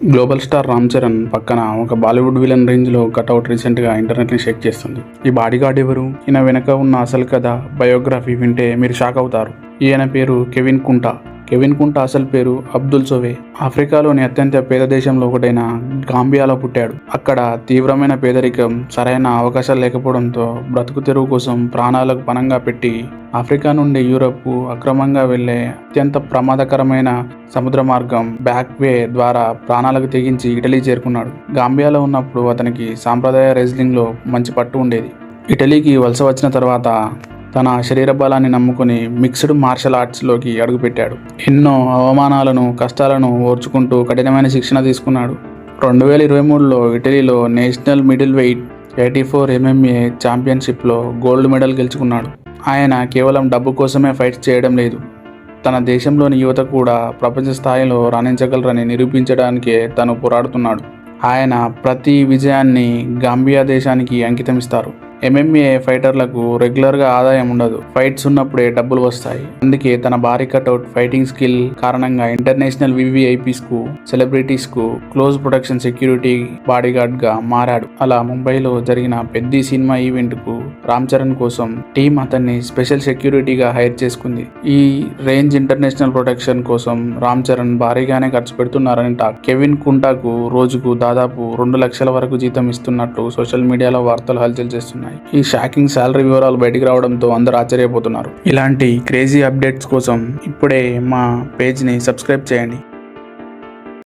Global star Ram Charan పక్కన ఒక Bollywood villain range లో కట్అవుట్ రీసెంట్ గా ఇంటర్నెట్ ని షేక్ చేస్తుంది. ఈ బాడీగార్డ్ ఎవరు? ఈయన వెనక ఉన్న అసలు కథ, బయోగ్రఫీ వింటే మీరు షాక్ అవుతారు. ఈయన పేరు కెవిన్ కుంటా. కెవిన్ కుంటా అసలు పేరు అబ్దుల్ సోవే. ఆఫ్రికాలోని అత్యంత పేద దేశంలో ఒకటైన గాంబియాలో పుట్టాడు. అక్కడ తీవ్రమైన పేదరికం, సరైన అవకాశాలు లేకపోవడంతో బ్రతుకు తెరువు కోసం ప్రాణాలకు పణంగా పెట్టి ఆఫ్రికా నుండి యూరప్ అక్రమంగా వెళ్లే అత్యంత ప్రమాదకరమైన సముద్ర మార్గం బ్యాక్ వే ద్వారా ప్రాణాలకు తెగించి ఇటలీ చేరుకున్నాడు. గాంబియాలో ఉన్నప్పుడు అతనికి సాంప్రదాయ రెజ్లింగ్ లో మంచి పట్టు ఉండేది. ఇటలీకి వలస వచ్చిన తర్వాత తన శరీర బలాన్ని నమ్ముకుని మిక్స్డ్ మార్షల్ ఆర్ట్స్లోకి అడుగుపెట్టాడు. ఎన్నో అవమానాలను, కష్టాలను ఓర్చుకుంటూ కఠినమైన శిక్షణ తీసుకున్నాడు. 2023లో ఇటలీలో నేషనల్ మిడిల్ వెయిట్ 84 MMA ఛాంపియన్షిప్లో గోల్డ్ మెడల్ గెలుచుకున్నాడు. ఆయన కేవలం డబ్బు కోసమే ఫైట్ చేయడం లేదు, తన దేశంలోని యువత కూడా ప్రపంచ స్థాయిలో రాణించగలరని నిరూపించడానికే తను పోరాడుతున్నాడు. ఆయన ప్రతి విజయాన్ని గాంబియా దేశానికి అంకితమిస్తారు. MMA ఫైటర్లకు రెగ్యులర్గా ఆదాయం ఉండదు, ఫైట్స్ ఉన్నప్పుడే డబ్బులు వస్తాయి. అందుకే తన భారీ కట్అవుట్, ఫైటింగ్ స్కిల్ కారణంగా ఇంటర్నేషనల్ VVIPస్కు, సెలబ్రిటీస్కు క్లోజ్ ప్రొటెక్షన్ సెక్యూరిటీ బాడీగార్డ్గా మారాడు. అలా ముంబైలో జరిగిన పెద్ద సినిమా ఈవెంట్కు రామ్ చరణ్ కోసం టీం అతన్ని స్పెషల్ సెక్యూరిటీగా హైర్ చేసుకుంది. ఈ రేంజ్ ఇంటర్నేషనల్ ప్రొటెక్షన్ కోసం రామ్ చరణ్ భారీగానే ఖర్చు పెడుతున్నారని టాక్. కెవిన్ కుంటాకు రోజుకు దాదాపు 2 లక్షల వరకు జీతం ఇస్తున్నట్లు సోషల్ మీడియాలో వార్తలు హల్చల్ చేస్తున్నాయి. ఈ షాకింగ్ శాలరీ వివరాలు బయటికి రావడంతో అందరూ ఆశ్చర్యపోతున్నారు. ఇలాంటి క్రేజీ అప్డేట్స్ కోసం ఇప్పుడే మా పేజ్ని సబ్స్క్రైబ్ చేయండి.